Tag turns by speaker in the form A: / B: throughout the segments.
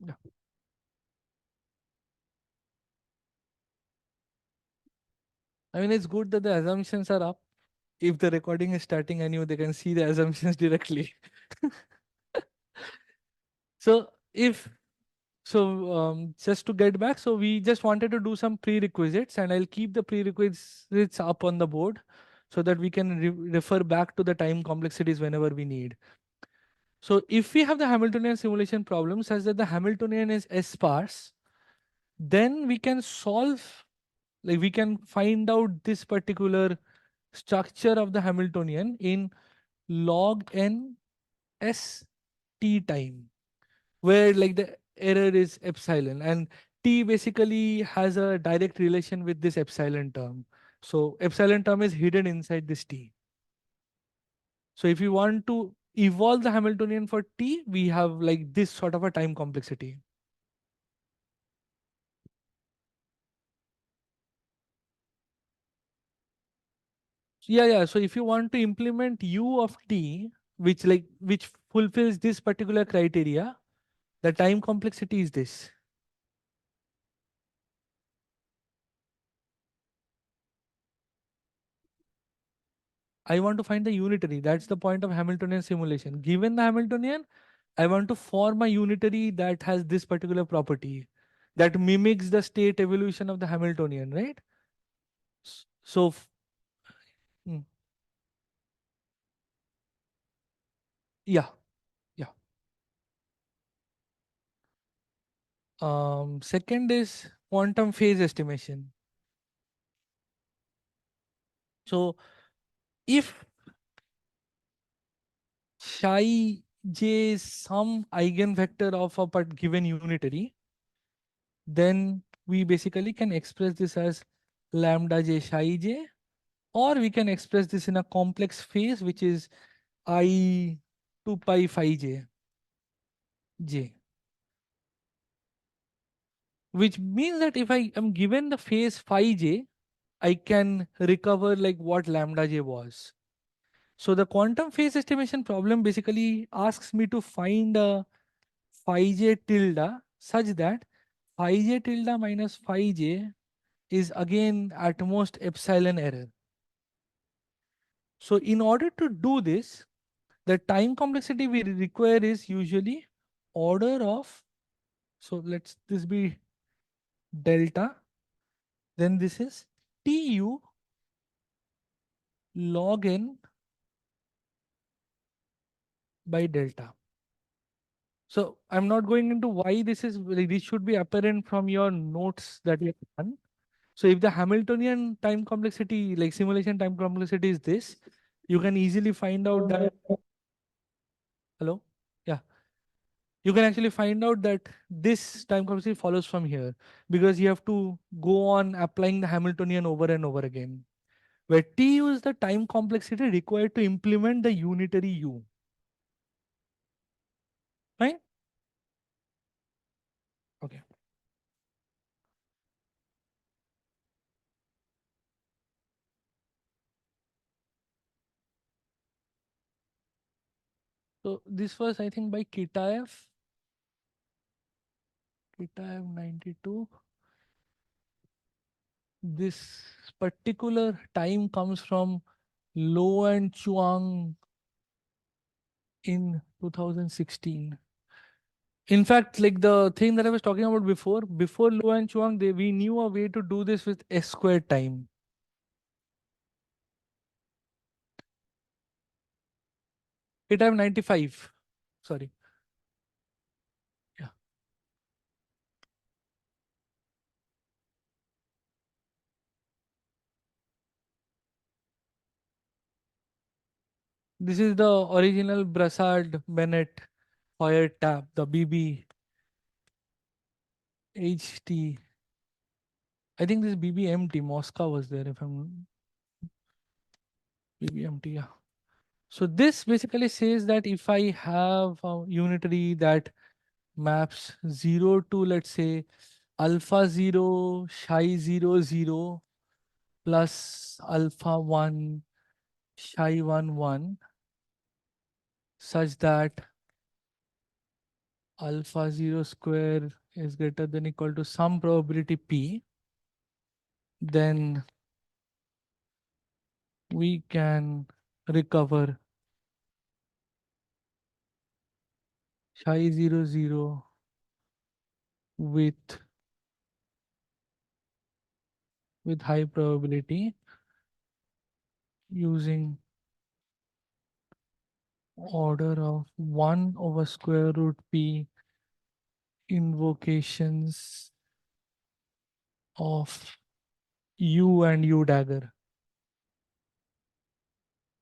A: Yeah. I mean, it's good that the assumptions are up. If the recording is starting anew, they can see the assumptions directly. So if just to get back, so we just wanted to do some prerequisites, and I'll keep the prerequisites up on the board so that we can refer back to the time complexities whenever we need. So if we have the Hamiltonian simulation problem such that the Hamiltonian is S sparse, then we can solve, like we can find out this particular structure of the Hamiltonian in log n s t time, where like the error is epsilon, and t basically has a direct relation with this epsilon term. So epsilon term is hidden inside this t. So if you want to evolve the Hamiltonian for t, we have like this sort of a time complexity. Yeah. So if you want to implement u of t, which fulfills this particular criteria, the time complexity is this. I want to find the unitary. That's the point of Hamiltonian simulation. Given the Hamiltonian, I want to form a unitary that has this particular property that mimics the state evolution of the Hamiltonian, right? So, mm, yeah, yeah. Second is quantum phase estimation. So, if psi j is some eigenvector of a given unitary, then we basically can express this as lambda j psi j, or we can express this in a complex phase, which is I 2 pi phi j, which means that if I am given the phase phi j, I can recover like what lambda j was. So the quantum phase estimation problem basically asks me to find a phi j tilde such that phi j tilde minus phi j is again at most epsilon error. So in order to do this, the time complexity we require is usually order of, so let's this be delta, then this is tu log n by delta. So I'm not going into why this is, like, this should be apparent from your notes that you have done. So if the Hamiltonian time complexity, like simulation time complexity is this, you can easily find out that, hello? Yeah. You can actually find out that this time complexity follows from here, because you have to go on applying the Hamiltonian over and over again, where tu is the time complexity required to implement the unitary u. Right? Okay. So this was, I think, by Kitaev 92. This particular time comes from Low and Chuang in 2016. In fact, like the thing that I was talking about before Low and Chuang, we knew a way to do this with S squared time. Kitaev 95. Sorry. Yeah. This is the original Brassard Bennett Hoyer tab, the BBHT. I think this BBMT, Moscow was there, if I'm BBMT, yeah. So this basically says that if I have a unitary that maps 0 to, let's say, alpha 0, psi 0, 0 plus alpha 1, psi 1, 1, such that alpha 0 square is greater than equal to some probability p, then we can recover psi 0 0 with high probability using order of 1 over square root p invocations of u and u dagger.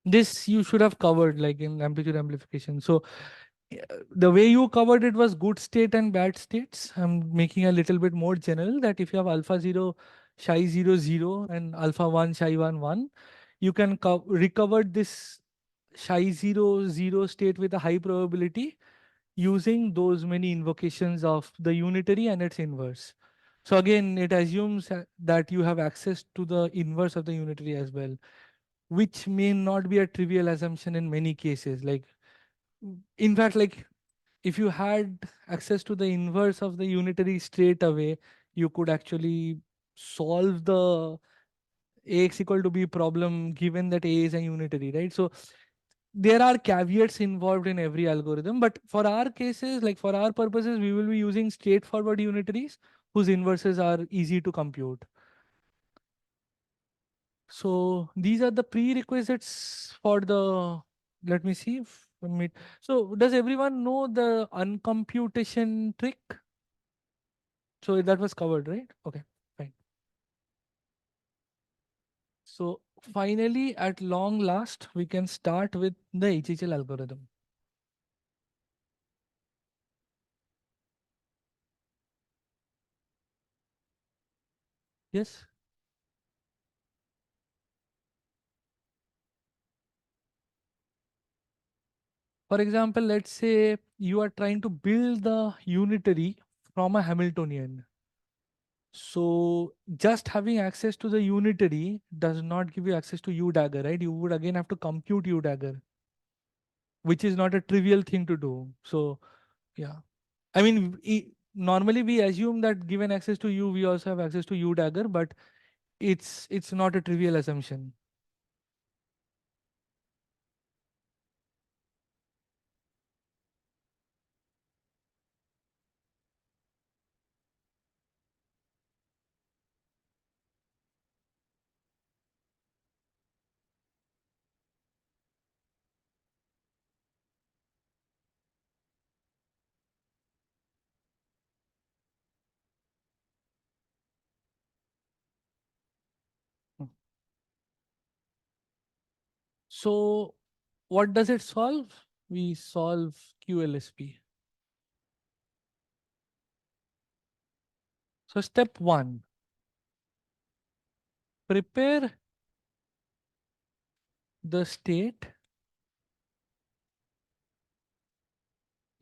A: This you should have covered like in amplitude amplification. So the way you covered it was good state and bad states. I'm making a little bit more general that if you have alpha 0 psi 0 0 and alpha 1 psi 1 1, you can recover this psi 0 0 state with a high probability using those many invocations of the unitary and its inverse. So again, it assumes that you have access to the inverse of the unitary as well, which may not be a trivial assumption in many cases. Like, in fact, like if you had access to the inverse of the unitary straight away, you could actually solve the ax equal to b problem given that a is a unitary, right? So there are caveats involved in every algorithm, but for our cases, like for our purposes, we will be using straightforward unitaries whose inverses are easy to compute. So these are the prerequisites for the, let me see. So does everyone know the uncomputation trick? So that was covered, right? Okay, fine. So finally, at long last, we can start with the HHL algorithm. Yes. For example, let's say you are trying to build the unitary from a Hamiltonian. So just having access to the unitary does not give you access to U dagger, right? You would again have to compute U dagger, which is not a trivial thing to do. So yeah, I mean, normally we assume that given access to U, we also have access to U dagger, but it's not a trivial assumption. Hmm. So what does it solve? We solve QLSP. So step one, prepare the state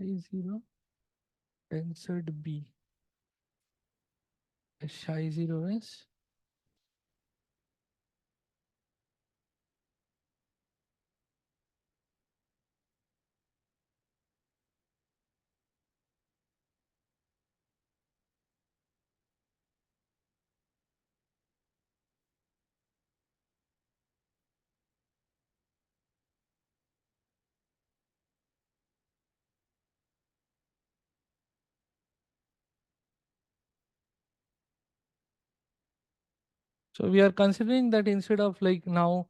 A: A0 tensor B. Psi 0 is. So we are considering that instead of like now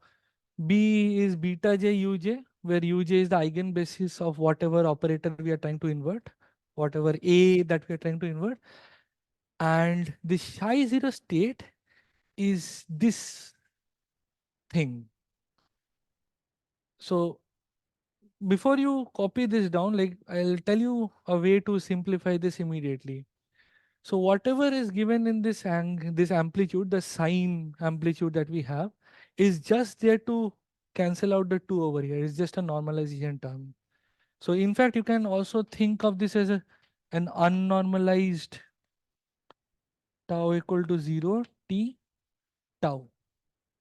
A: B is beta j uj, where uj is the eigenbasis of whatever operator we are trying to invert, whatever A that we are trying to invert. And the psi 0 state is this thing. So before you copy this down, like I'll tell you a way to simplify this immediately. So whatever is given in this amplitude, the sine amplitude that we have, is just there to cancel out the 2 over here. It's just a normalization term. So in fact, you can also think of this as an unnormalized tau equal to 0 t tau.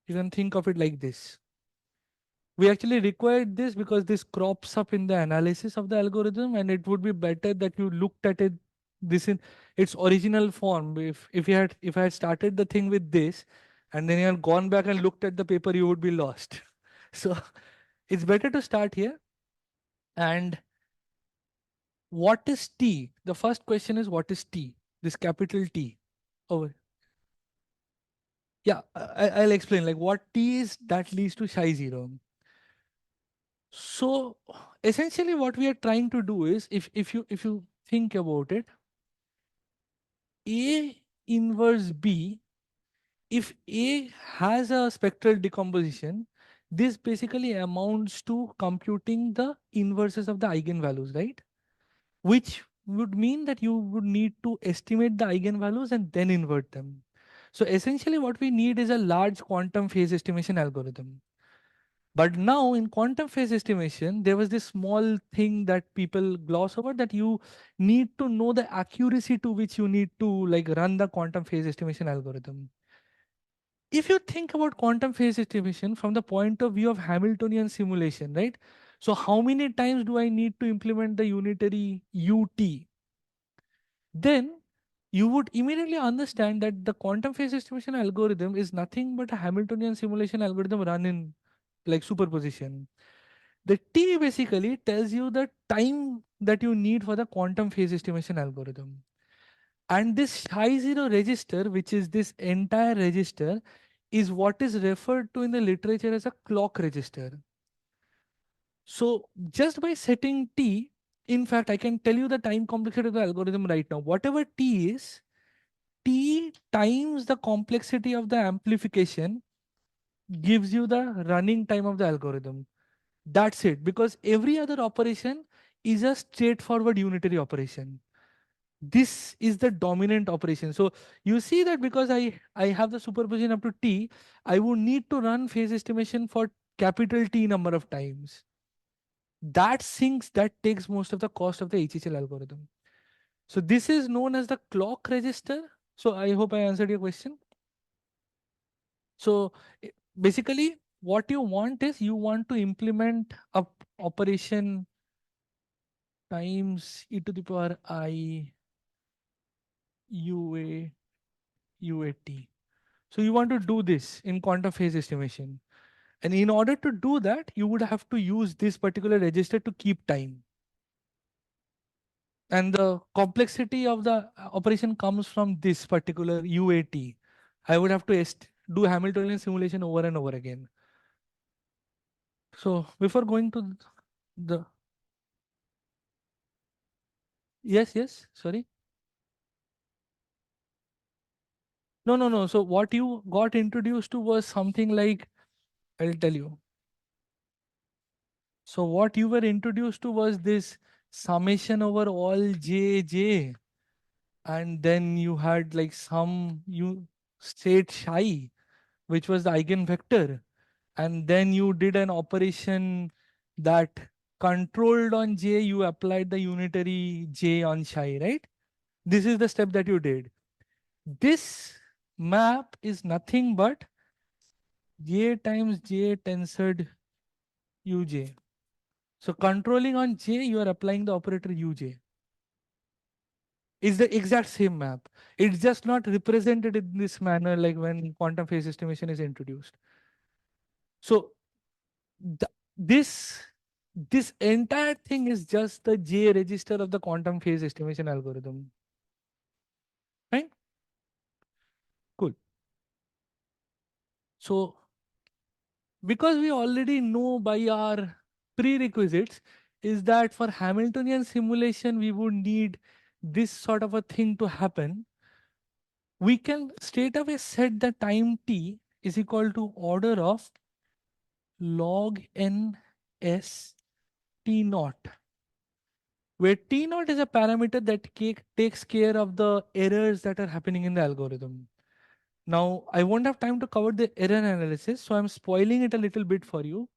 A: You can think of it like this, We actually required this because this crops up in the analysis of the algorithm, and it would be better that you looked at it this in its original form. If I had started the thing with this, and then you had gone back and looked at the paper, you would be lost. So it's better to start here. And what is T? The first question is, what is T? This capital T. Over. Yeah, I'll explain. Like what T is that leads to psi zero. So essentially, what we are trying to do is, if you think about it, A inverse B, if A has a spectral decomposition, this basically amounts to computing the inverses of the eigenvalues, right? Which would mean that you would need to estimate the eigenvalues and then invert them. So essentially, what we need is a large quantum phase estimation algorithm. But now in quantum phase estimation, there was this small thing that people gloss over, that you need to know the accuracy to which you need to like run the quantum phase estimation algorithm. If you think about quantum phase estimation from the point of view of Hamiltonian simulation, right? So how many times do I need to implement the unitary UT? Then you would immediately understand that the quantum phase estimation algorithm is nothing but a Hamiltonian simulation algorithm run in like superposition. The T basically tells you the time that you need for the quantum phase estimation algorithm. And this high zero register, which is this entire register, is what is referred to in the literature as a clock register. So just by setting T, in fact, I can tell you the time complexity of the algorithm right now. Whatever T is, T times the complexity of the amplification gives you the running time of the algorithm. That's it. Because every other operation is a straightforward unitary operation. This is the dominant operation. So you see that because I have the superposition up to T, I would need to run phase estimation for capital T number of times. That takes most of the cost of the HHL algorithm. So this is known as the clock register. So I hope I answered your question. So basically, what you want is you want to implement a operation times e to the power I UA UAT. So you want to do this in quantum phase estimation. And in order to do that, you would have to use this particular register to keep time. And the complexity of the operation comes from this particular UAT. I would have to do Hamiltonian simulation over and over again. So before going to the yes, yes, sorry. No, no, no. So what you got introduced to was something like, I'll tell you. So what you were introduced to was this summation over all J, and then you had like some you state psi, which was the eigenvector, and then you did an operation that controlled on J, you applied the unitary J on psi, right? This is the step that you did. This map is nothing but J times J tensored Uj. So controlling on J, you are applying the operator Uj. It's the exact same map. It's just not represented in this manner like when quantum phase estimation is introduced. So th- this this entire thing is just the J register of the quantum phase estimation algorithm. Right? Cool. So because we already know by our prerequisites is that for Hamiltonian simulation we would need this sort of a thing to happen, we can straight away set the time t is equal to order of log n s t naught, where t naught is a parameter that takes care of the errors that are happening in the algorithm. Now, I won't have time to cover the error analysis, so I'm spoiling it a little bit for you.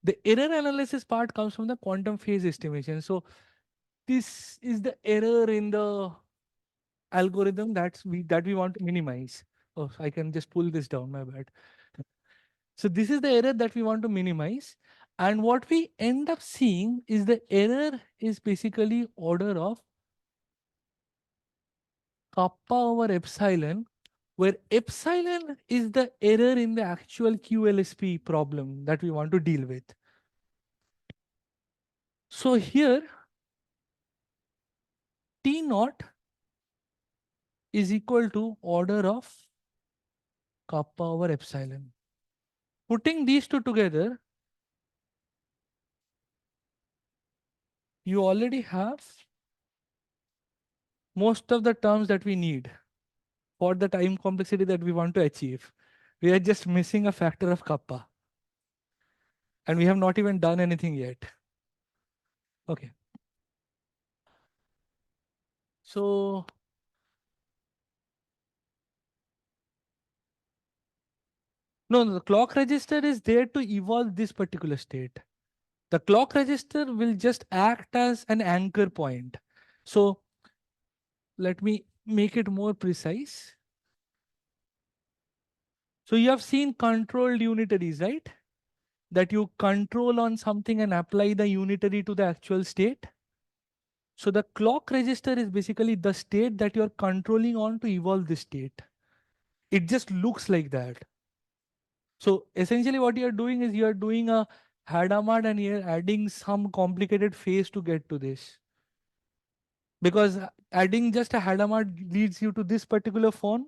A: The error analysis part comes from the quantum phase estimation. So this is the error in the algorithm that we want to minimize. Oh, I can just pull this down, my bad. So this is the error that we want to minimize. And what we end up seeing is the error is basically order of kappa over epsilon, where epsilon is the error in the actual QLSP problem that we want to deal with. So here T naught is equal to order of kappa over epsilon. Putting these two together, you already have most of the terms that we need for the time complexity that we want to achieve. We are just missing a factor of kappa, and we have not even done anything yet. Okay. So no, the clock register is there to evolve this particular state. The clock register will just act as an anchor point. So let me make it more precise. So you have seen controlled unitaries, right? That you control on something and apply the unitary to the actual state. So the clock register is basically the state that you're controlling on to evolve this state. It just looks like that. So essentially what you're doing is you're doing a Hadamard and you're adding some complicated phase to get to this. Because adding just a Hadamard leads you to this particular phone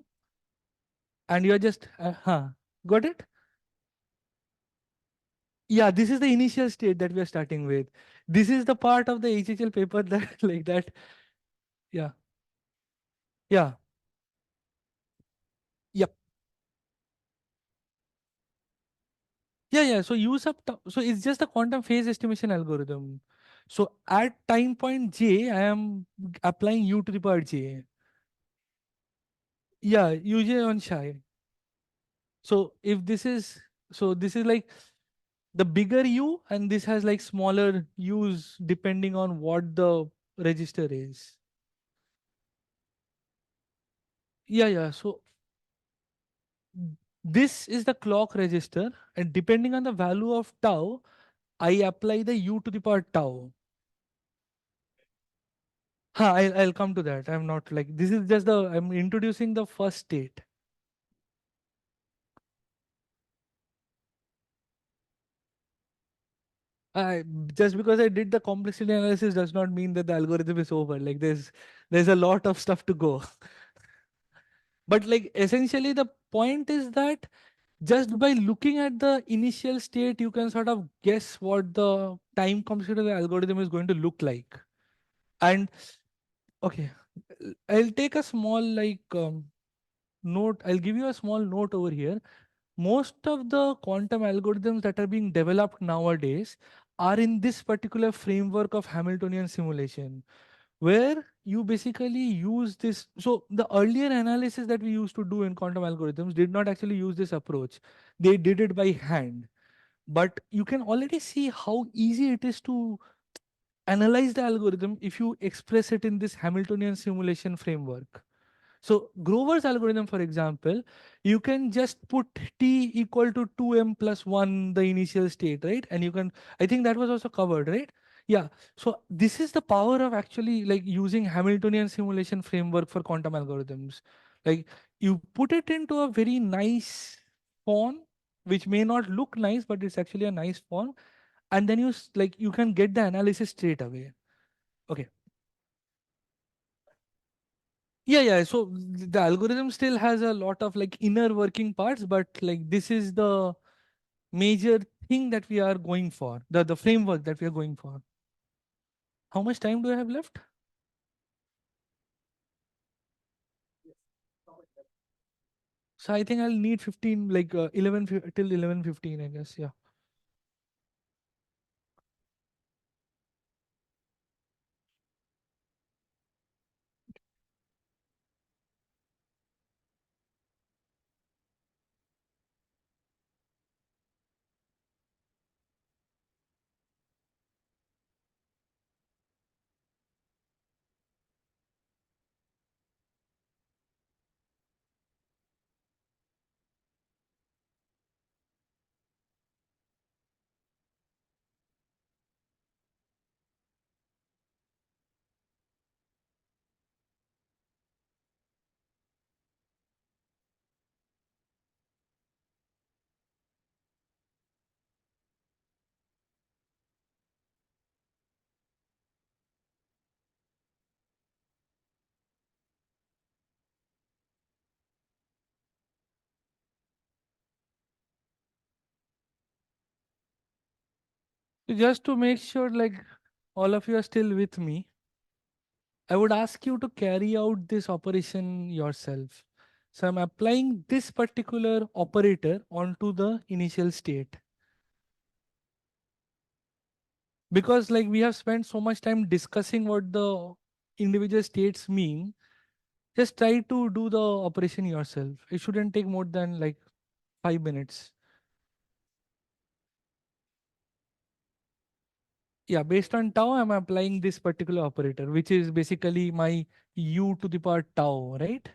A: and you're just, got it? Yeah, this is the initial state that we are starting with. This is the part of the HHL paper that like that. Yeah, yeah, yep. Yeah. So use up. So it's just a quantum phase estimation algorithm. So at time point j, I am applying u to the power j. Yeah, uj on psi. So if this is this is like the bigger u, and this has like smaller u's depending on what the register is. Yeah. So this is the clock register, and depending on the value of tau, I apply the u to the power tau. I'll come to that. I'm not like this is just the I'm introducing the first state. I just because I did the complexity analysis does not mean that the algorithm is over. Like there's a lot of stuff to go. But like essentially the point is that just by looking at the initial state, you can sort of guess what the time complexity of the algorithm is going to look like. And okay, I'll take a small note. I'll give you a small note over here. Most of the quantum algorithms that are being developed nowadays are in this particular framework of Hamiltonian simulation, where you basically use this. So the earlier analysis that we used to do in quantum algorithms did not actually use this approach. They did it by hand. But you can already see how easy it is to analyze the algorithm if you express it in this Hamiltonian simulation framework. So Grover's algorithm, for example, you can just put t equal to 2m plus 1, the initial state, right? And you can, I think that was also covered, right? Yeah. So this is the power of actually like using Hamiltonian simulation framework for quantum algorithms. Like you put it into a very nice font, which may not look nice, but it's actually a nice font. And then like you can get the analysis straight away. Okay. Yeah. So the algorithm still has a lot of like inner working parts, but like this is the major thing that we are going for, the framework that we are going for. How much time do I have left? So I think I'll need 15, like till 11:15, I guess. Yeah. So just to make sure like all of you are still with me, I would ask you to carry out this operation yourself. So I'm applying this particular operator onto the initial state, because like we have spent so much time discussing what the individual states mean. Just try to do the operation yourself. It shouldn't take more than like 5 minutes. Yeah, based on tau, I'm applying this particular operator, which is basically my u to the power tau, right?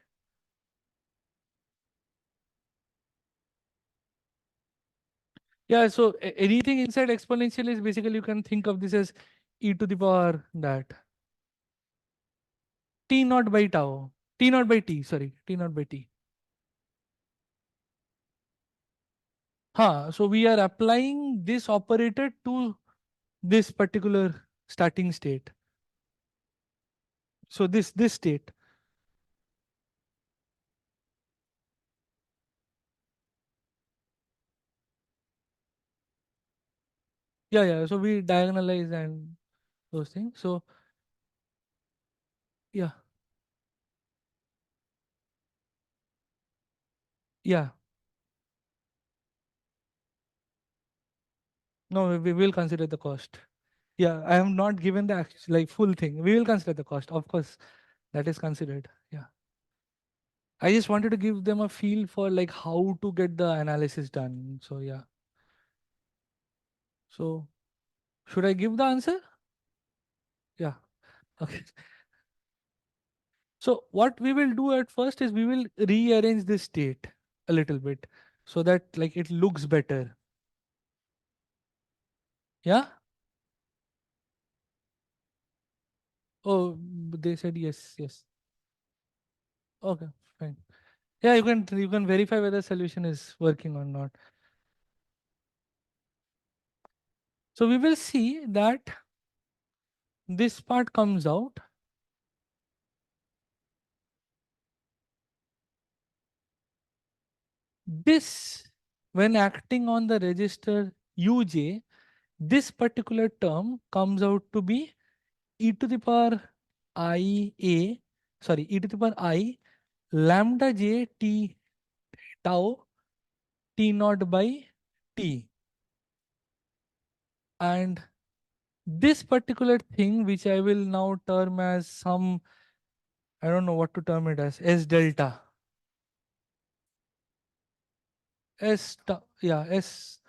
A: Yeah, so anything inside exponential is basically, you can think of this as e to the power that t naught by tau, t naught by t, sorry, t naught by t. So we are applying this operator to this particular starting state. So this state. Yeah, yeah. So we diagonalize and those things. So yeah, yeah. No, we will consider the cost. Yeah, I have not given the like full thing. We will consider the cost, of course. That is considered. Yeah. I just wanted to give them a feel for like how to get the analysis done. So yeah. So should I give the answer? Yeah. Okay. So what we will do at first is we will rearrange this state a little bit so that like it looks better. Yeah. Oh, they said yes, yes. Okay, fine. Yeah, you can verify whether solution is working or not. So we will see that this part comes out. This, when acting on the register uj, this particular term comes out to be e to the power I a, sorry, e to the power I lambda j t tau t naught by t. And this particular thing, which I will now term as some, I don't know what to term it as, S delta. S tau, yeah, S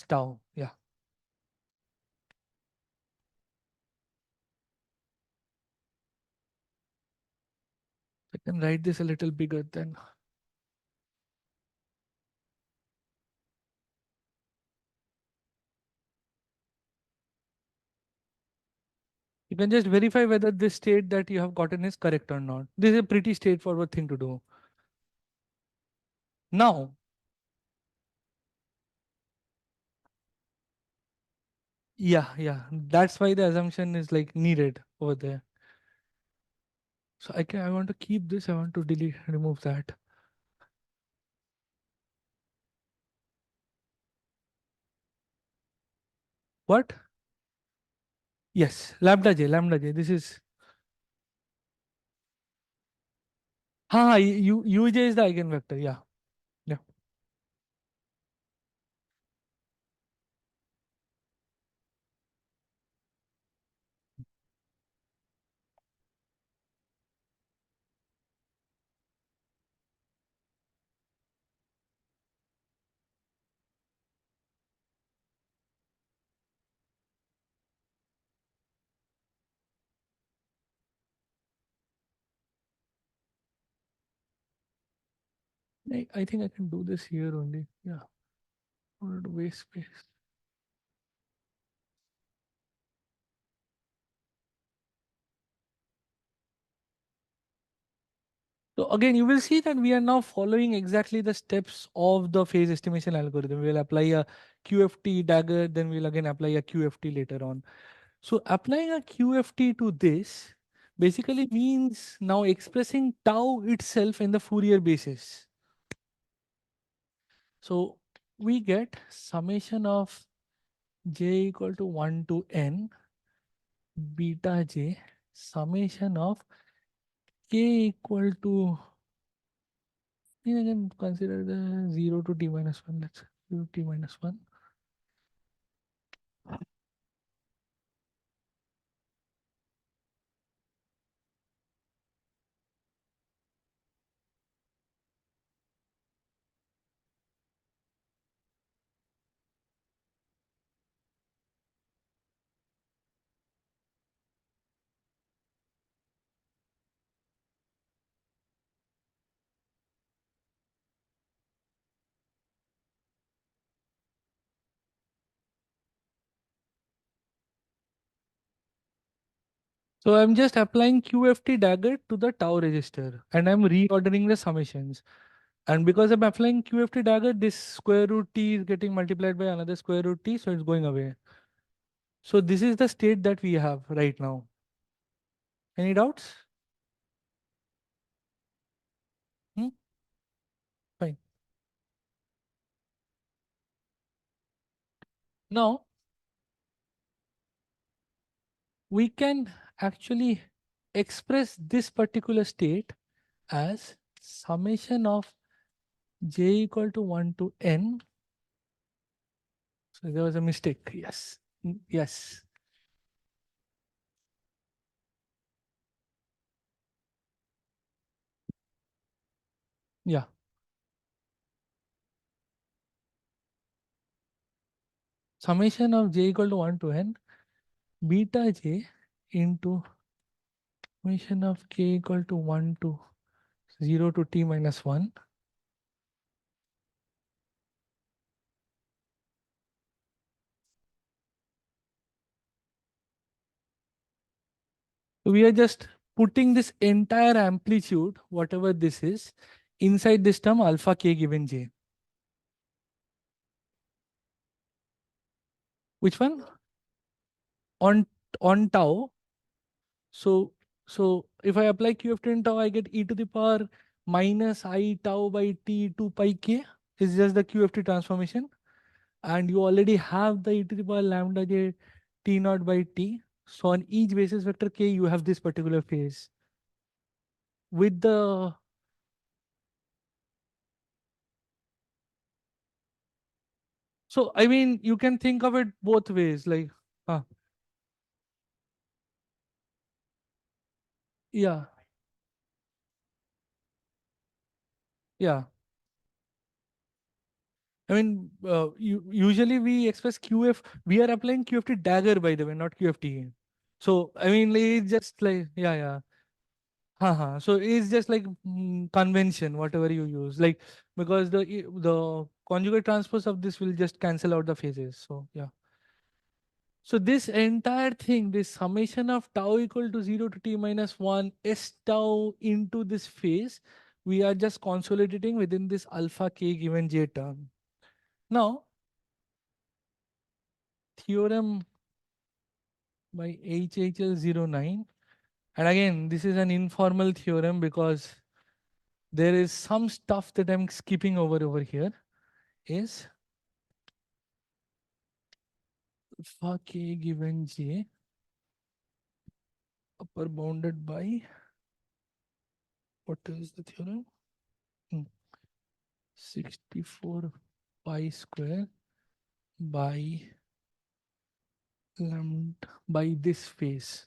A: tau, yeah. I can write this a little bigger then. You can just verify whether this state that you have gotten is correct or not. This is a pretty straightforward thing to do. Now, yeah, that's why the assumption is like needed over there. So I want to keep this, I want to remove that. What? Yes, lambda j. This is, uj is the eigenvector. Yeah, yeah. I think I can do this here only. Yeah, I want to waste space. So again, you will see that we are now following exactly the steps of the phase estimation algorithm. We will apply a QFT dagger, then we'll again apply a QFT later on. So applying a QFT to this basically means now expressing tau itself in the Fourier basis. So we get summation of j equal to 1 to n beta j summation of k equal to, you can consider the 0 to t minus 1. Let's say 0 to t minus 1. So I'm just applying QFT dagger to the tau register and I'm reordering the summations. And because I'm applying QFT dagger, this square root t is getting multiplied by another square root t, so it's going away. So this is the state that we have right now. Any doubts? Hmm? Fine. Now we can actually express this particular state as summation of j equal to 1 to n. So there was a mistake. Yes. Yes. Yeah. Summation of j equal to 1 to n beta j into summation of k equal to 1 to 0 to t minus 1. So we are just putting this entire amplitude, whatever this is, inside this term alpha k given j. Which one? On tau. So if I apply QFT in tau, I get e to the power minus I tau by t 2 pi k. Is just the QFT transformation. And you already have the e to the power lambda j t naught by t. So on each basis vector k, you have this particular phase. With the, so I mean, you can think of it both ways. Like, yeah, yeah. I mean, usually we express QF. We are applying QFT dagger, by the way, not QFT. So I mean, like, it's just like, yeah, yeah. Haha. So it's just like convention, whatever you use, like, because the conjugate transpose of this will just cancel out the phases. So yeah. So this entire thing, this summation of tau equal to 0 to t minus 1 s tau into this phase, we are just consolidating within this alpha k given j term. Now, theorem by HHL09. And again, this is an informal theorem because there is some stuff that I'm skipping over here. Is alpha k given j upper bounded by, what is the theorem? 64 pi square by lambda by this phase.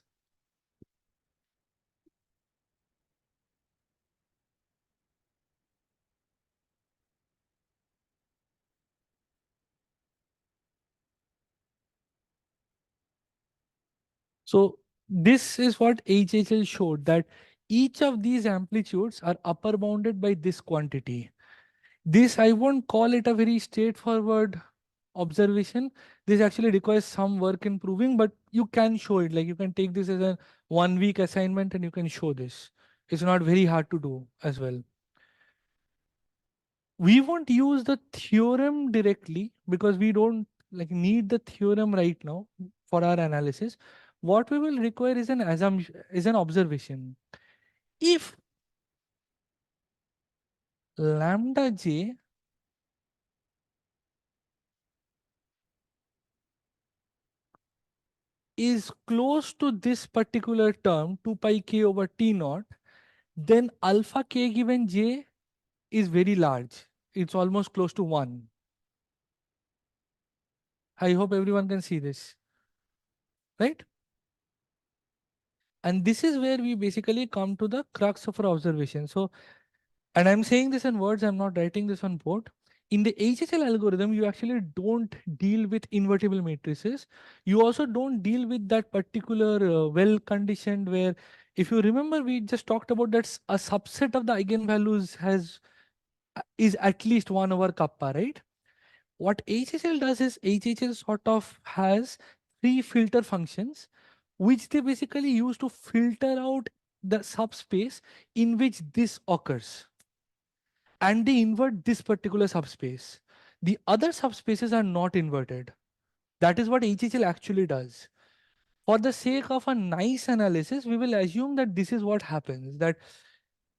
A: So this is what HHL showed, that each of these amplitudes are upper bounded by this quantity. This, I won't call it a very straightforward observation. This actually requires some work in proving, but you can show it. Like, you can take this as a 1 week assignment and you can show this. It's not very hard to do as well. We won't use the theorem directly because we don't like need the theorem right now for our analysis. What we will require is an assumption, is an observation. If lambda j is close to this particular term 2 pi k over t naught, then alpha k given j is very large. It's almost close to 1. I hope everyone can see this, right? And this is where we basically come to the crux of our observation. So, and I'm saying this in words, I'm not writing this on board. In the HHL algorithm, you actually don't deal with invertible matrices. You also don't deal with that particular well conditioned where, if you remember, we just talked about that a subset of the eigenvalues has is at least 1 over kappa, right? What HHL does is HHL sort of has three filter functions, which they basically use to filter out the subspace in which this occurs. And they invert this particular subspace. The other subspaces are not inverted. That is what HHL actually does. For the sake of a nice analysis, we will assume that this is what happens, that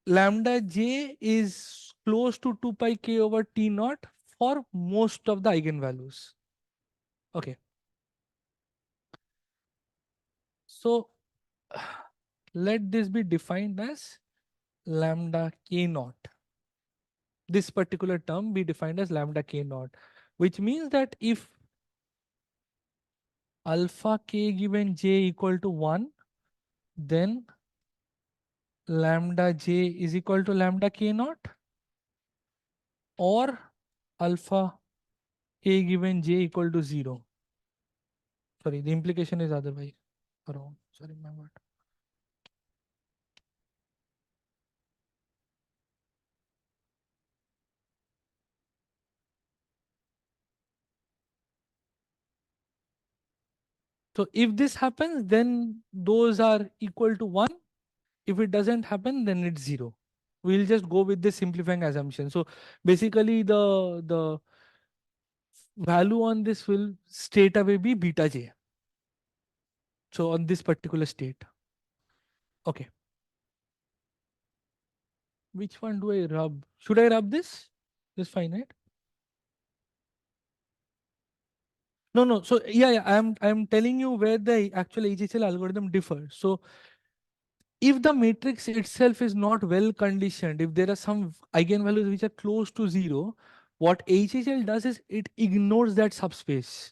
A: lambda j is close to 2 pi k over t naught for most of the eigenvalues. Okay. So let this be defined as lambda k naught. This particular term be defined as lambda k naught, which means that if alpha k given j equal to 1, then lambda j is equal to lambda k naught, or alpha k given j equal to 0. Sorry, the implication is otherwise around. Sorry, my word. So if this happens, then those are equal to 1. If it doesn't happen, then it's 0. We'll just go with this simplifying assumption. So basically the value on this will straight away be beta j. So on this particular state. Okay. Which one do I rub? Should I rub this? This fine, right? No, no. So yeah, I'm telling you where the actual HHL algorithm differs. So if the matrix itself is not well conditioned, if there are some eigenvalues which are close to 0, what HHL does is it ignores that subspace.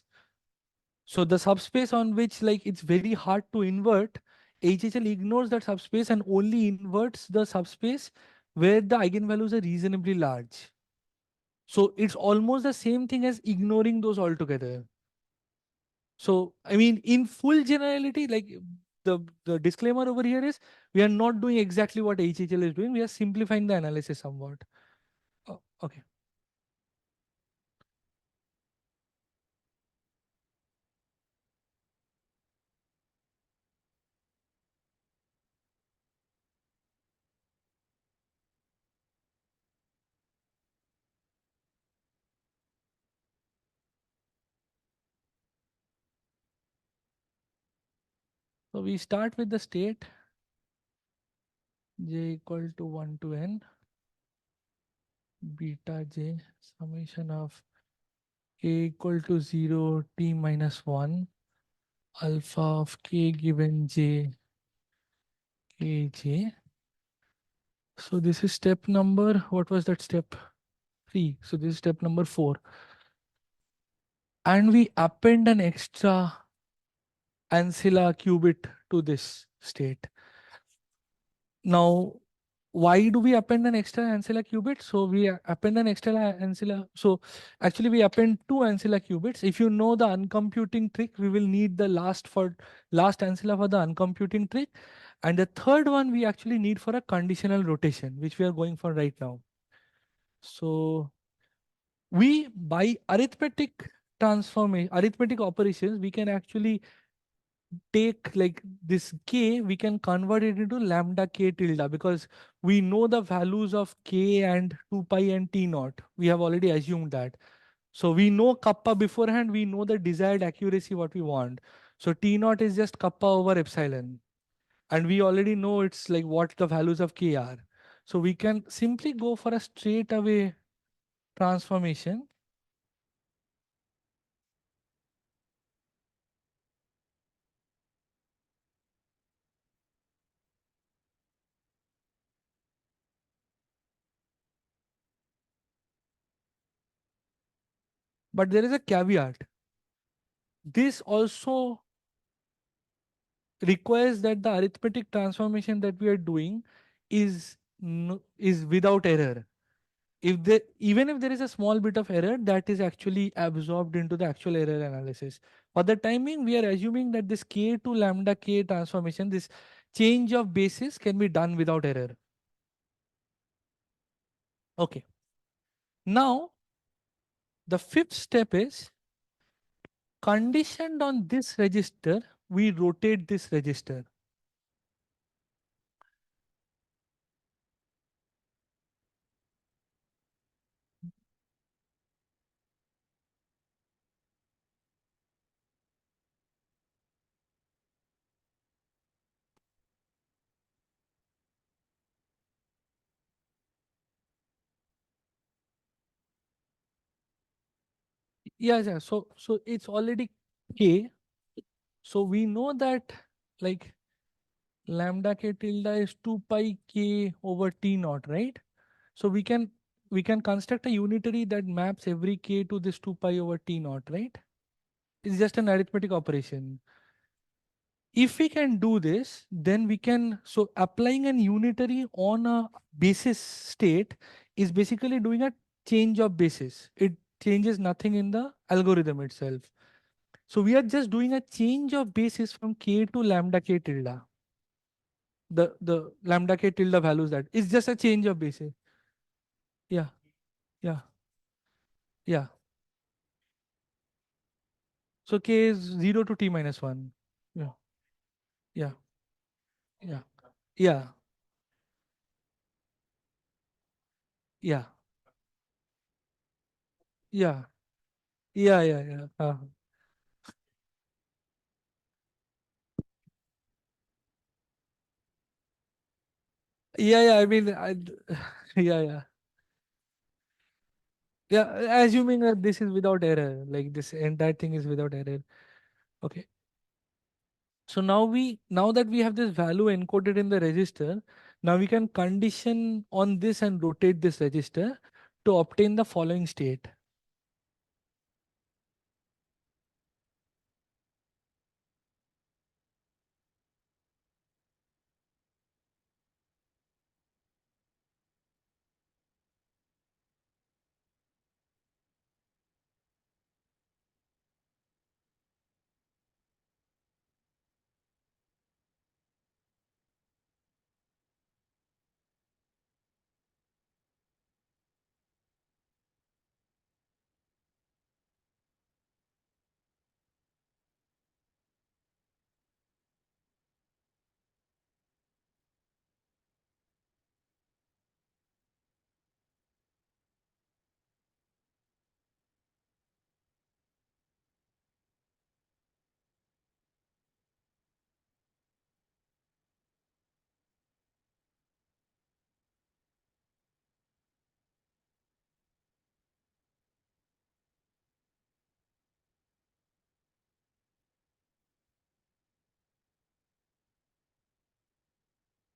A: So the subspace on which like it's very hard to invert, HHL ignores that subspace and only inverts the subspace where the eigenvalues are reasonably large. So it's almost the same thing as ignoring those altogether. So I mean, in full generality, like the disclaimer over here is we are not doing exactly what HHL is doing. We are simplifying the analysis somewhat. Oh, okay. So we start with the state j equal to 1 to n beta j summation of k equal to 0 t minus 1 alpha of k given j k j. So this is step number, what was that step? 3. So this is step number 4. And we append an extra ancilla qubit to this state. Now, why do we append an extra ancilla qubit? So we append an extra ancilla. So actually we append two ancilla qubits. If you know the uncomputing trick, we will need the last ancilla for the uncomputing trick. And the third one we actually need for a conditional rotation, which we are going for right now. So we by arithmetic operations, we can actually take like this k, we can convert it into lambda k tilde because we know the values of k and 2 pi and t naught. We have already assumed that. So we know kappa beforehand, we know the desired accuracy what we want. So t naught is just kappa over epsilon. And we already know it's like what the values of k are. So we can simply go for a straight away transformation. But there is a caveat. This also requires that the arithmetic transformation that we are doing is without error. If there, even if there is a small bit of error, that is actually absorbed into the actual error analysis. For the timing, we are assuming that this k to lambda k transformation, this change of basis, can be done without error. Okay. Now the fifth step is, conditioned on this register, we rotate this register. Yeah, yeah. So it's already k. So we know that, like, lambda k tilde is 2 pi k over t naught, right? So we can construct a unitary that maps every k to this 2 pi over t naught, right? It's just an arithmetic operation. If we can do this, then we can, so applying an unitary on a basis state is basically doing a change of basis. It changes nothing in the algorithm itself. So we are just doing a change of basis from k to lambda k tilde. The lambda k tilde values, that is just a change of basis. Yeah, yeah, yeah. So k is 0 to t minus 1. Yeah, yeah, yeah, yeah, yeah, yeah, yeah, yeah, yeah. Yeah, yeah. I mean, yeah, yeah, yeah. Assuming that this is without error, like this entire thing is without error. Okay. So now that we have this value encoded in the register, now we can condition on this and rotate this register to obtain the following state.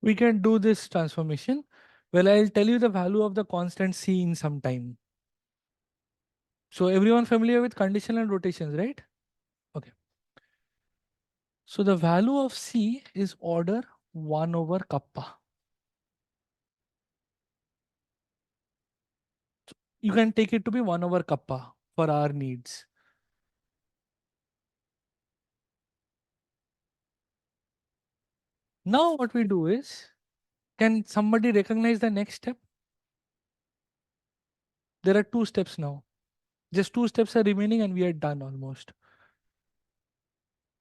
A: We can do this transformation. Well, I'll tell you the value of the constant c in some time. So everyone familiar with conditional and rotations, right? Okay. So the value of c is order 1 over kappa. You can take it to be 1 over kappa for our needs. Now what we do is, can somebody recognize the next step? There are two steps now. Just two steps are remaining and we are done almost.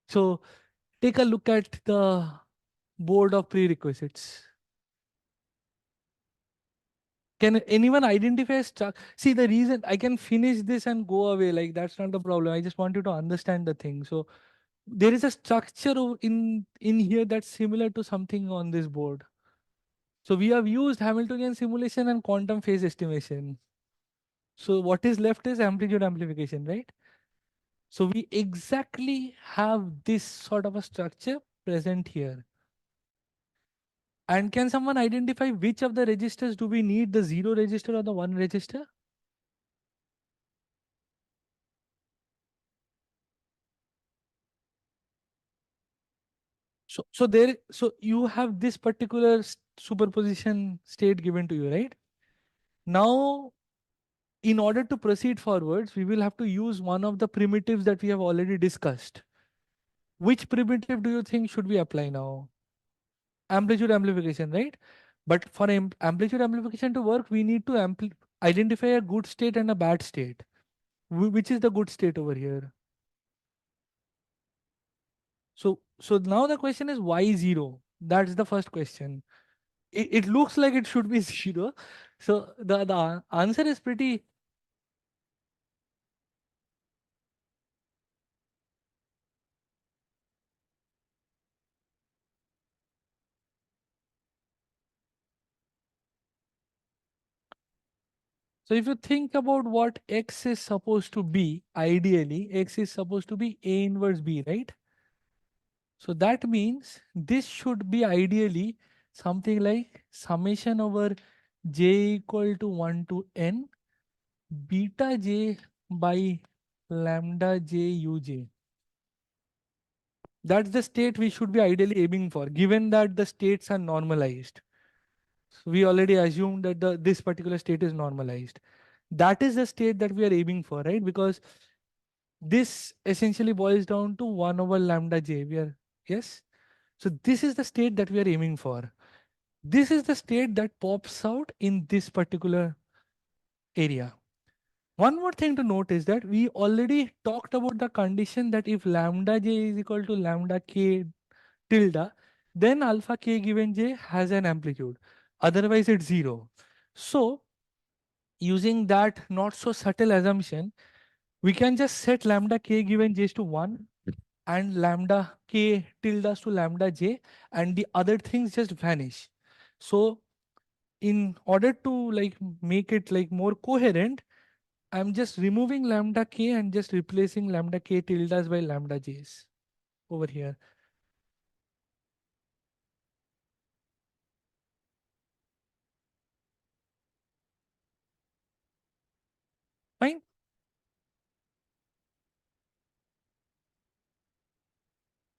A: So take a look at the board of prerequisites. Can anyone identify a structure? See, the reason I can finish this and go away, like, that's not the problem. I just want you to understand the thing. So there is a structure in here that's similar to something on this board. So we have used Hamiltonian simulation and quantum phase estimation. So what is left is amplitude amplification, right? So we exactly have this sort of a structure present here. And can someone identify which of the registers do we need, the 0 register or the 1 register? So you have this particular superposition state given to you, right? Now, in order to proceed forwards, we will have to use one of the primitives that we have already discussed. Which primitive do you think should we apply now? Amplitude amplification, right? But for amplitude amplification to work, we need to identify a good state and a bad state. Which is the good state over here? So now the question is why zero? That's the first question. It looks like it should be zero. So the answer is pretty. So if you think about what x is supposed to be, ideally, x is supposed to be A inverse B, right? So that means this should be ideally something like summation over j equal to 1 to n beta j by lambda j uj. That's the state we should be ideally aiming for, given that the states are normalized. So we already assumed that this particular state is normalized. That is the state that we are aiming for, right? Because this essentially boils down to 1 over lambda j. Yes? So this is the state that we are aiming for. This is the state that pops out in this particular area. One more thing to note is that we already talked about the condition that if lambda j is equal to lambda k tilde, then alpha k given j has an amplitude. Otherwise, it's zero. So, using that not so subtle assumption, we can just set lambda k given j to 1 and lambda k tilde to lambda j, and the other things just vanish. So, in order to like make it like more coherent, I'm just removing lambda k and just replacing lambda k tildes by lambda j's over here. Fine.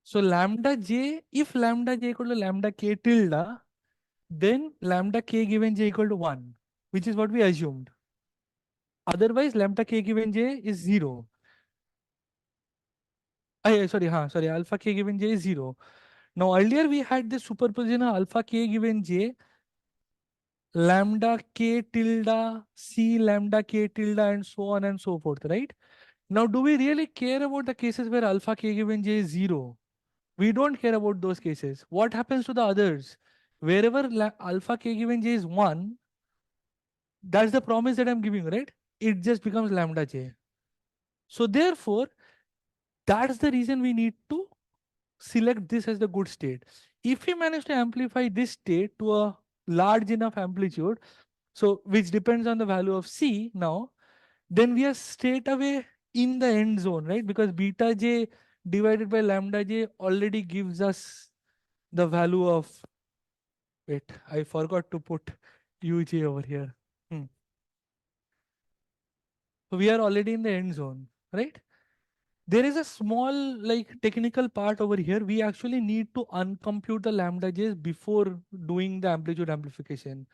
A: So lambda j, if lambda j equal to lambda k tilde, then lambda k given j equal to 1, which is what we assumed. Otherwise, lambda k given j is 0. Sorry, alpha k given j is 0. Now, earlier we had this superposition of alpha k given j, lambda k tilde, c lambda k tilde, and so on and so forth, right? Now, do we really care about the cases where alpha k given j is 0? We don't care about those cases. What happens to the others? Wherever alpha k given j is 1, that's the promise that I'm giving, right? It just becomes lambda j. So therefore, that's the reason we need to select this as the good state. If we manage to amplify this state to a large enough amplitude, so which depends on the value of c now, then we are straight away in the end zone, right? Because beta j divided by lambda j already gives us the value of, wait, I forgot to put uj over here. Hmm. So we are already in the end zone, right? There is a small like technical part over here. We actually need to uncompute the lambda j's before doing the amplitude amplification,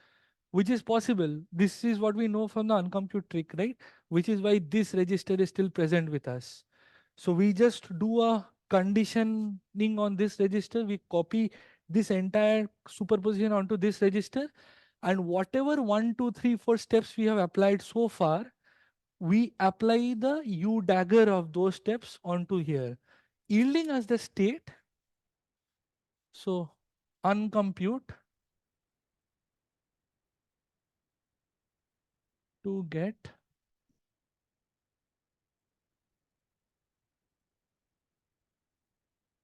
A: which is possible. This is what we know from the uncompute trick, right? Which is why this register is still present with us. So we just do a conditioning on this register. We copy this entire superposition onto this register, and whatever 1, 2, 3, 4 steps we have applied so far, we apply the U dagger of those steps onto here, yielding us the state. So uncompute to get.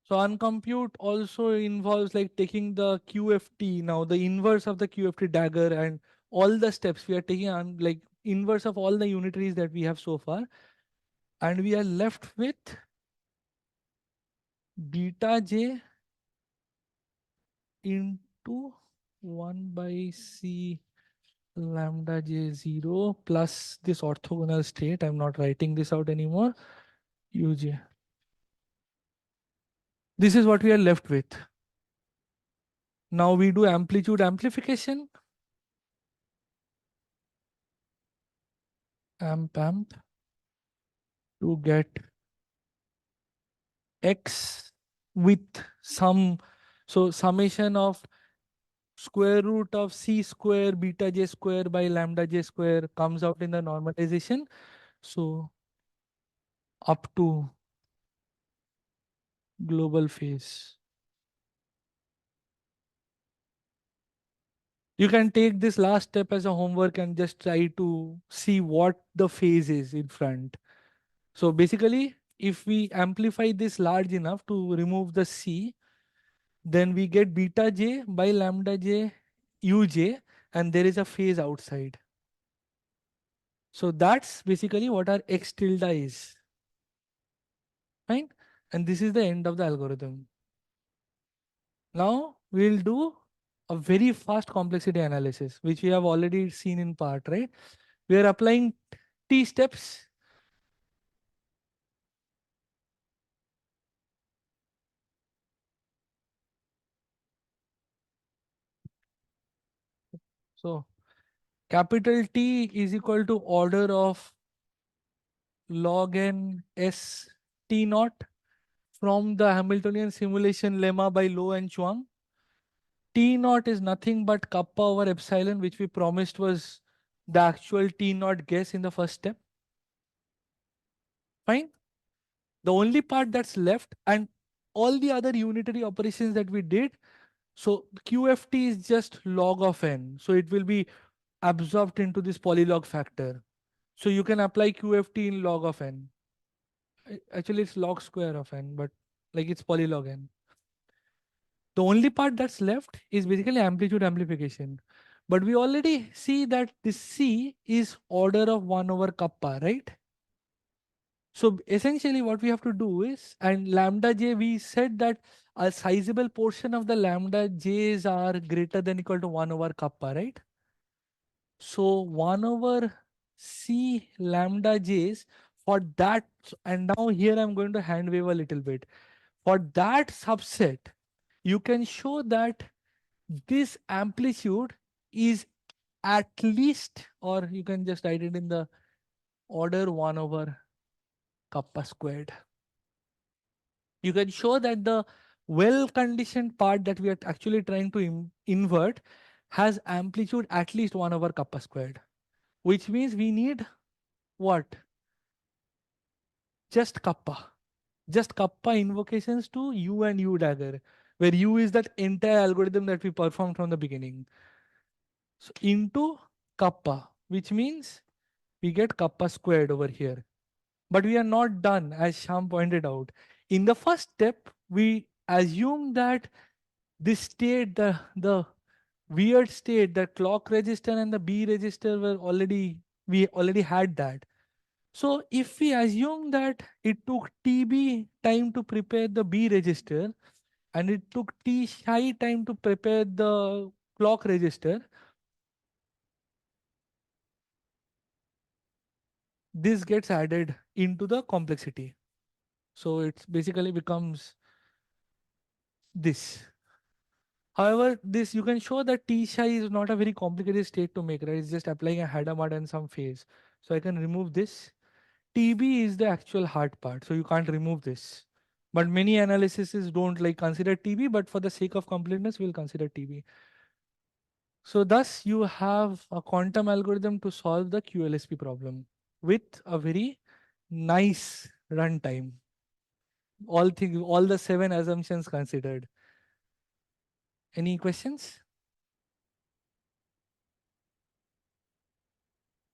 A: So uncompute also involves like taking the QFT now, the inverse of the QFT dagger, and all the steps we are taking on like inverse of all the unitaries that we have so far. And we are left with beta j into 1 by c lambda j 0 plus this orthogonal state. I'm not writing this out anymore. Uj. This is what we are left with. Now we do amplitude amplification. Amp to get x with some, so summation of square root of c square beta j square by lambda j square comes out in the normalization. So up to global phase. You can take this last step as a homework and just try to see what the phase is in front. So basically, if we amplify this large enough to remove the C, then we get beta j by lambda j uj, and there is a phase outside. So that's basically what our x tilde is. Fine. And this is the end of the algorithm. Now we'll do a very fast complexity analysis, which we have already seen in part, right? We are applying t steps. So capital T is equal to order of log n s t naught from the Hamiltonian simulation lemma by Low and Chuang. T naught is nothing but kappa over epsilon, which we promised was the actual T naught guess in the first step. Fine. The only part that's left, and all the other unitary operations that we did, so QFT is just log of n. So it will be absorbed into this polylog factor. So you can apply QFT in log of n. Actually, it's log square of n, but like it's polylog n. The only part that's left is basically amplitude amplification. But we already see that this C is order of 1 over kappa, right? So essentially what we have to do is, and lambda j, we said that a sizable portion of the lambda j's are greater than equal to 1 over kappa, right? So 1 over C lambda j's for that, and now here I'm going to hand wave a little bit. For that subset, you can show that this amplitude is at least, or you can just write it in the order 1 over kappa squared. You can show that the well conditioned part that we are actually trying to invert has amplitude at least 1 over kappa squared, which means we need what? Just kappa. Just kappa invocations to U and U dagger, where U is that entire algorithm that we performed from the beginning. So into kappa, which means we get kappa squared over here. But we are not done, as Sham pointed out. In the first step, we assume that this state, the weird state, the clock register and the B register were already, we already had that. So if we assume that it took TB time to prepare the B register and it took T psi time to prepare the clock register, this gets added into the complexity. So it basically becomes this. However, this you can show that T psi is not a very complicated state to make, right? It's just applying a Hadamard and some phase. So I can remove this. TB is the actual hard part, so you can't remove this. But many analyses don't like consider TB, but for the sake of completeness, we'll consider TB. So thus you have a quantum algorithm to solve the QLSP problem with a very nice runtime. All things, all the 7 assumptions considered. Any questions?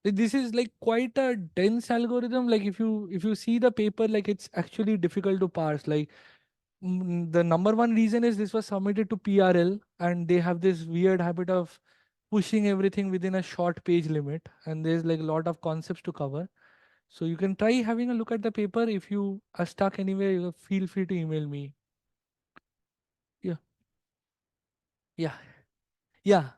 A: This is like quite a dense algorithm. Like if you see the paper, like it's actually difficult to parse. Like the number one reason is this was submitted to PRL, and they have this weird habit of pushing everything within a short page limit, and there's like a lot of concepts to cover. So you can try having a look at the paper. If you are stuck anywhere, you feel free to email me. Yeah, yeah, yeah.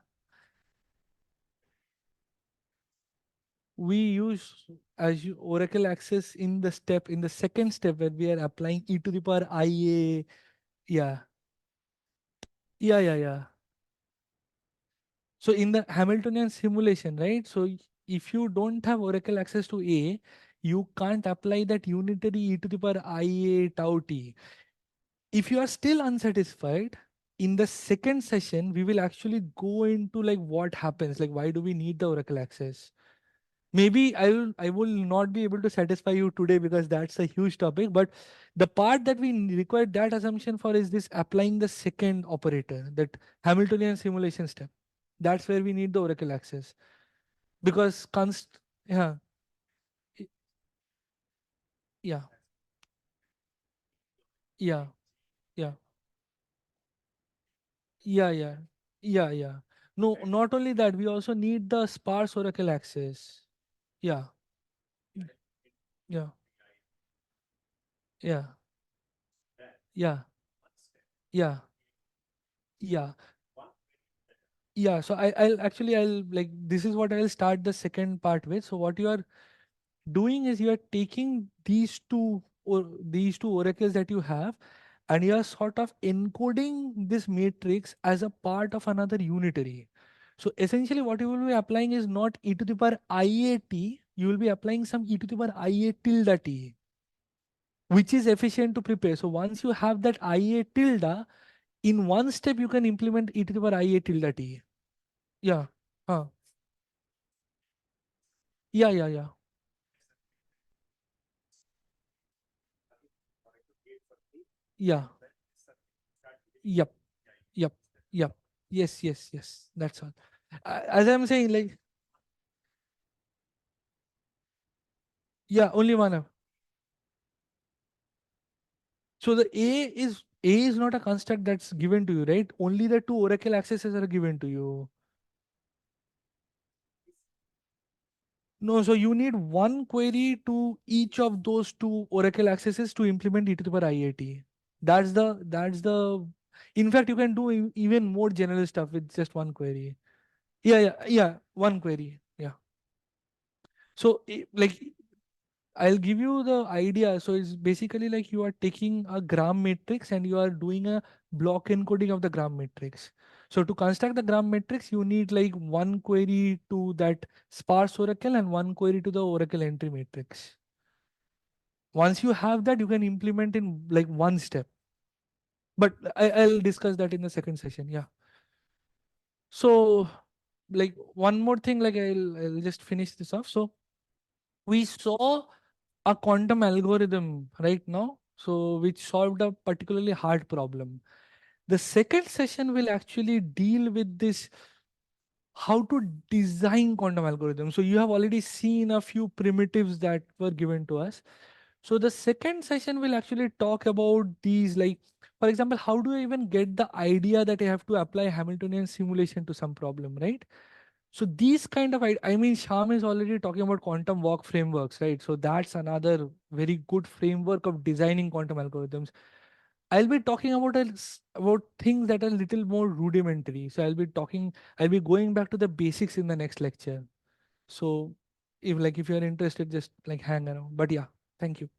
A: We use as you Oracle access in the step, in the second step where we are applying e to the power IA. Yeah, yeah, yeah, yeah. So in the Hamiltonian simulation, right? So if you don't have Oracle access to A, you can't apply that unitary e to the power IA tau t. If you are still unsatisfied, in the second session, we will actually go into like what happens, like why do we need the Oracle access? Maybe I will not be able to satisfy you today because that's a huge topic, but the part that we require that assumption for is this applying the second operator, that Hamiltonian simulation step. That's where we need the Oracle access because yeah, y- yeah, yeah, yeah, yeah, yeah, yeah. No, not only that, we also need the sparse Oracle access. Yeah, yeah, yeah, yeah, yeah, yeah. Yeah, so I'll like this is what I'll start the second part with. So what you are doing is you are taking these two oracles that you have, and you are sort of encoding this matrix as a part of another unitary. So essentially what you will be applying is not e to the power iat, you will be applying some e to the power ia tilde t, which is efficient to prepare. So once you have that ia tilde, in one step you can implement e to the power ia tilde t. Yeah. Huh. Yeah. Yeah. Yep. Yep. Yep. Yes. That's all. As I'm saying, like, yeah, only one. So the A is not a construct that's given to you, right? Only the two oracle accesses are given to you. No, so you need one query to each of those two oracle accesses to implement e to the power IAT. That's the. In fact, you can do even more general stuff with just one query. Yeah. One query. Yeah. So, like, I'll give you the idea. So it's basically like you are taking a gram matrix and you are doing a block encoding of the gram matrix. So to construct the gram matrix, you need like one query to that sparse oracle and one query to the oracle entry matrix. Once you have that, you can implement in like one step. But I'll discuss that in the second session. Yeah. So like one more thing, like I'll just finish this off. So we saw a quantum algorithm right now, so which solved a particularly hard problem. The second session will actually deal with this, how to design quantum algorithms. So you have already seen a few primitives that were given to us. So the second session will actually talk about these, like, for example, how do I even get the idea that I have to apply Hamiltonian simulation to some problem, right? So these kind of, I mean, Sham is already talking about quantum walk frameworks, right? So that's another very good framework of designing quantum algorithms. I'll be talking about about things that are a little more rudimentary. So I'll be going back to the basics in the next lecture. So if you're interested, just like hang around. But yeah, thank you.